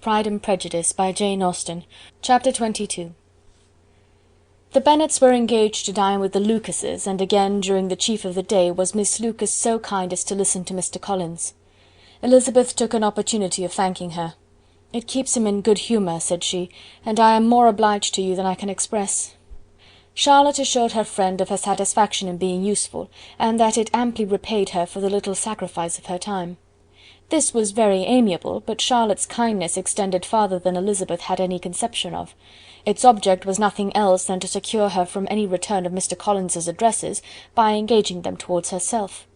Pride and Prejudice by Jane Austen. Chapter 22. The Bennets were engaged to dine with the Lucases, and again during the chief of the day was Miss Lucas so kind as to listen to Mr. Collins. Elizabeth took an opportunity of thanking her. "It keeps him in good humour," said she, "and I am more obliged to you than I can express." Charlotte assured her friend of her satisfaction in being useful, and that it amply repaid her for the little sacrifice of her time. This was very amiable, but Charlotte's kindness extended farther than Elizabeth had any conception of. Its object was nothing else than to secure her from any return of Mr. Collins's addresses, by engaging them towards herself.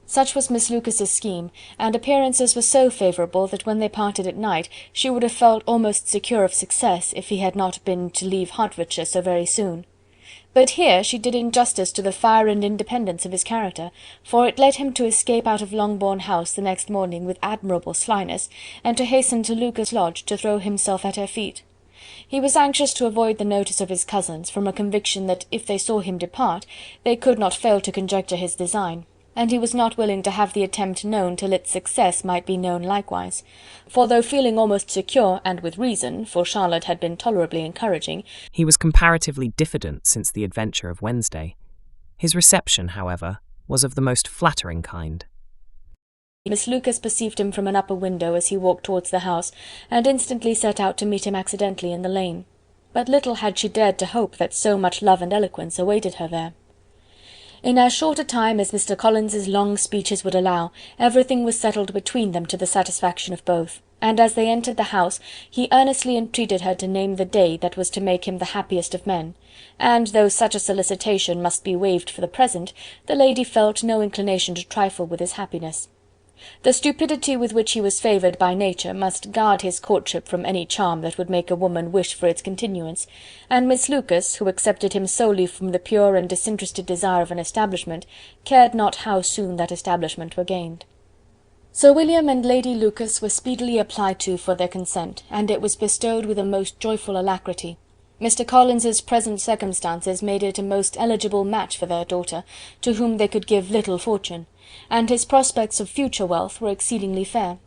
Such was Miss Lucas's scheme, and appearances were so favourable that when they parted at night she would have felt almost secure of success if he had not been to leave Hertfordshire so very soon. But here she did injustice to the fire and independence of his character, for it led him to escape out of Longbourn House the next morning with admirable slyness, and to hasten to Lucas Lodge to throw himself at her feet. He was anxious to avoid the notice of his cousins, from a conviction that if they saw him depart, they could not fail to conjecture his design, and he was not willing to have the attempt known till its success might be known likewise; for though feeling almost secure, and with reason, for Charlotte had been tolerably encouraging, he was comparatively diffident since the adventure of Wednesday. His reception, however, was of the most flattering kind. Miss Lucas perceived him from an upper window as he walked towards the house, and instantly set out to meet him accidentally in the lane. But little had she dared to hope that so much love and eloquence awaited her there. In as short a time as Mr. Collins's long speeches would allow, everything was settled between them to the satisfaction of both, and as they entered the house he earnestly entreated her to name the day that was to make him the happiest of men, and though such a solicitation must be waived for the present, the lady felt no inclination to trifle with his happiness. The stupidity with which he was favoured by nature must guard his courtship from any charm that would make a woman wish for its continuance, and Miss Lucas, who accepted him solely from the pure and disinterested desire of an establishment, cared not how soon that establishment were gained. Sir William and Lady Lucas were speedily applied to for their consent, and it was bestowed with a most joyful alacrity. Mr. Collins's present circumstances made it a most eligible match for their daughter, to whom they could give little fortune, and his prospects of future wealth were exceedingly fair.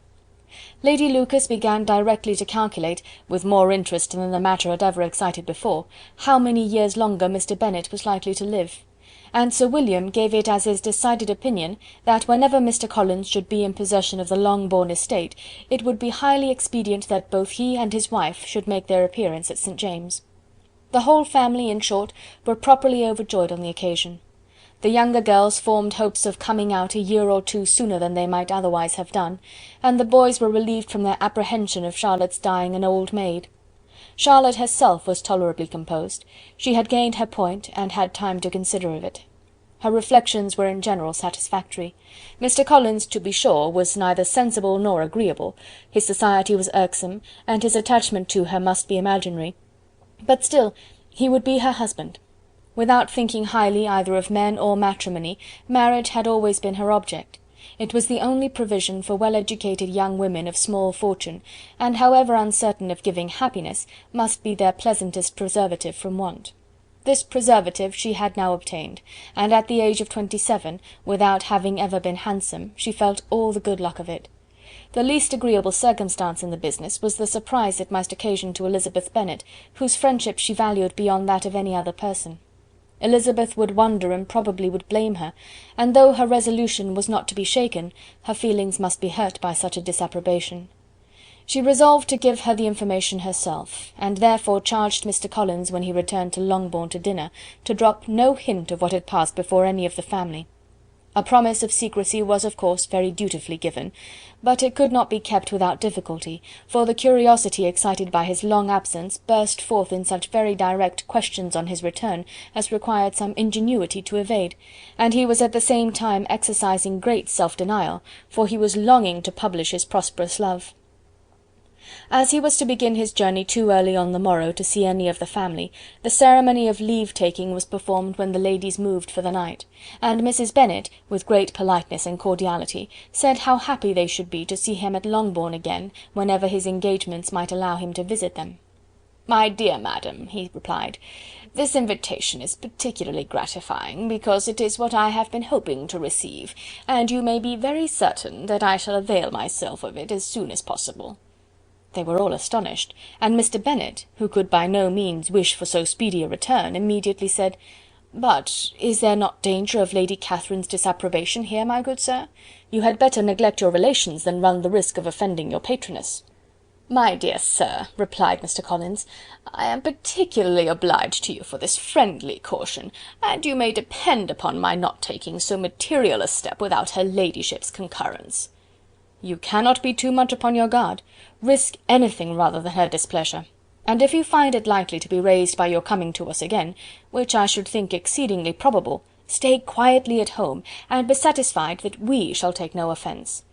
Lady Lucas began directly to calculate, with more interest than the matter had ever excited before, how many years longer Mr. Bennet was likely to live, and Sir William gave it as his decided opinion that whenever Mr. Collins should be in possession of the Longbourn estate, it would be highly expedient that both he and his wife should make their appearance at St. James's. The whole family, in short, were properly overjoyed on the occasion. The younger girls formed hopes of coming out a year or two sooner than they might otherwise have done, and the boys were relieved from their apprehension of Charlotte's dying an old maid. Charlotte herself was tolerably composed. She had gained her point, and had time to consider of it. Her reflections were in general satisfactory. Mr. Collins, to be sure, was neither sensible nor agreeable, his society was irksome, and his attachment to her must be imaginary, but still he would be her husband. Without thinking highly either of men or matrimony, marriage had always been her object. It was the only provision for well-educated young women of small fortune, and however uncertain of giving happiness, must be their pleasantest preservative from want. This preservative she had now obtained, and at the age of 27, without having ever been handsome, she felt all the good luck of it. The least agreeable circumstance in the business was the surprise it must occasion to Elizabeth Bennet, whose friendship she valued beyond that of any other person. Elizabeth would wonder and probably would blame her, and though her resolution was not to be shaken, her feelings must be hurt by such a disapprobation. She resolved to give her the information herself, and therefore charged Mr. Collins, when he returned to Longbourn to dinner, to drop no hint of what had passed before any of the family. A promise of secrecy was of course very dutifully given, but it could not be kept without difficulty, for the curiosity excited by his long absence burst forth in such very direct questions on his return as required some ingenuity to evade, and he was at the same time exercising great self-denial, for he was longing to publish his prosperous love. As he was to begin his journey too early on the morrow to see any of the family, the ceremony of leave-taking was performed when the ladies moved for the night, and Mrs. Bennet, with great politeness and cordiality, said how happy they should be to see him at Longbourn again, whenever his engagements might allow him to visit them. "My dear madam," he replied, "this invitation is particularly gratifying, because it is what I have been hoping to receive, and you may be very certain that I shall avail myself of it as soon as possible." They were all astonished, and Mr. Bennet, who could by no means wish for so speedy a return, immediately said, "But is there not danger of Lady Catherine's disapprobation here, my good sir? You had better neglect your relations than run the risk of offending your patroness." "My dear sir," replied Mr. Collins, "I am particularly obliged to you for this friendly caution, and you may depend upon my not taking so material a step without her ladyship's concurrence." "You cannot be too much upon your guard. Risk anything rather than her displeasure. And if you find it likely to be raised by your coming to us again, which I should think exceedingly probable, stay quietly at home, and be satisfied that we shall take no offence."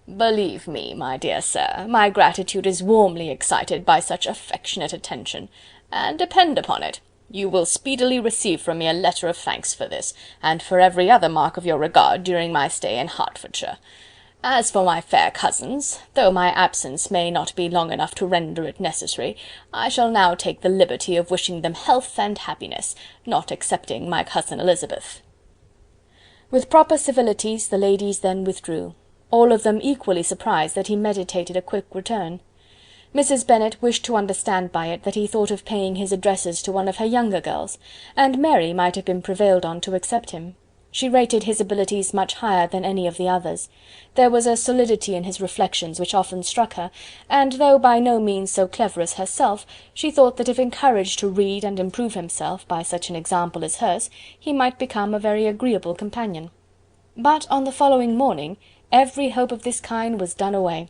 "Believe me, my dear sir, my gratitude is warmly excited by such affectionate attention, and depend upon it, you will speedily receive from me a letter of thanks for this, and for every other mark of your regard during my stay in Hertfordshire. As for my fair cousins, though my absence may not be long enough to render it necessary, I shall now take the liberty of wishing them health and happiness, not excepting my cousin Elizabeth." With proper civilities the ladies then withdrew, all of them equally surprised that he meditated a quick return. Mrs. Bennet wished to understand by it that he thought of paying his addresses to one of her younger girls, and Mary might have been prevailed on to accept him. She rated his abilities much higher than any of the others. There was a solidity in his reflections which often struck her, and though by no means so clever as herself, she thought that if encouraged to read and improve himself by such an example as hers, he might become a very agreeable companion. But on the following morning every hope of this kind was done away.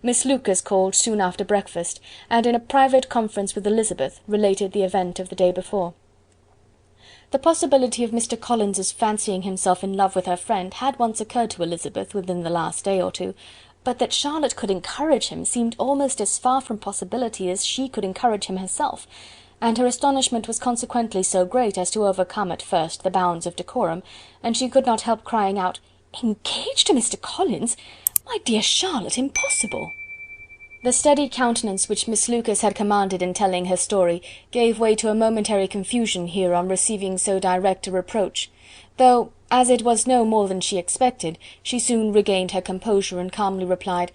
Miss Lucas called soon after breakfast, and in a private conference with Elizabeth related the event of the day before. The possibility of Mr. Collins's fancying himself in love with her friend had once occurred to Elizabeth within the last day or two, but that Charlotte could encourage him seemed almost as far from possibility as she could encourage him herself, and her astonishment was consequently so great as to overcome at first the bounds of decorum, and she could not help crying out, "Engaged to Mr. Collins! My dear Charlotte, impossible!" The steady countenance which Miss Lucas had commanded in telling her story gave way to a momentary confusion here on receiving so direct a reproach, though, as it was no more than she expected, she soon regained her composure and calmly replied,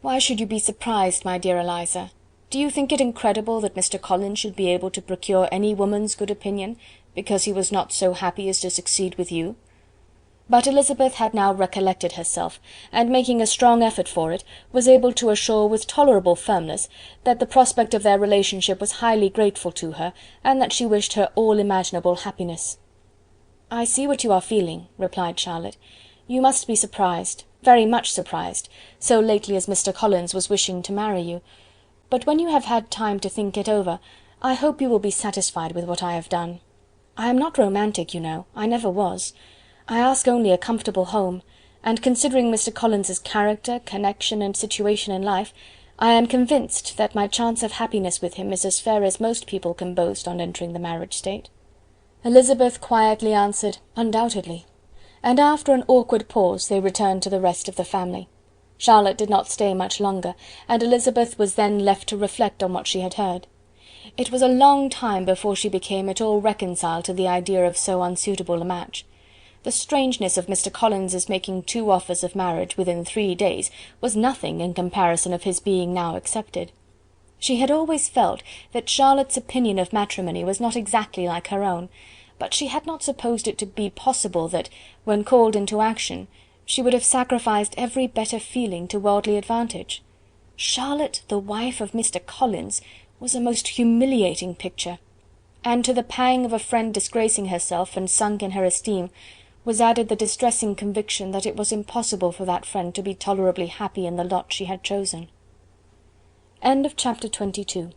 "Why should you be surprised, my dear Eliza? Do you think it incredible that Mr. Collins should be able to procure any woman's good opinion, because he was not so happy as to succeed with you?" But Elizabeth had now recollected herself, and making a strong effort for it, was able to assure with tolerable firmness that the prospect of their relationship was highly grateful to her, and that she wished her all imaginable happiness. "I see what you are feeling," replied Charlotte. "You must be surprised, very much surprised, so lately as Mr. Collins was wishing to marry you. But when you have had time to think it over, I hope you will be satisfied with what I have done. I am not romantic, you know, I never was. I ask only a comfortable home, and considering Mr. Collins's character, connection, and situation in life, I am convinced that my chance of happiness with him is as fair as most people can boast on entering the marriage state." Elizabeth quietly answered, "Undoubtedly," and after an awkward pause they returned to the rest of the family. Charlotte did not stay much longer, and Elizabeth was then left to reflect on what she had heard. It was a long time before she became at all reconciled to the idea of so unsuitable a match. The strangeness of Mr. Collins's making 2 offers of marriage within 3 days was nothing in comparison of his being now accepted. She had always felt that Charlotte's opinion of matrimony was not exactly like her own, but she had not supposed it to be possible that, when called into action, she would have sacrificed every better feeling to worldly advantage. Charlotte, the wife of Mr. Collins, was a most humiliating picture, and to the pang of a friend disgracing herself and sunk in her esteem, was added the distressing conviction that it was impossible for that friend to be tolerably happy in the lot she had chosen. Chapter 22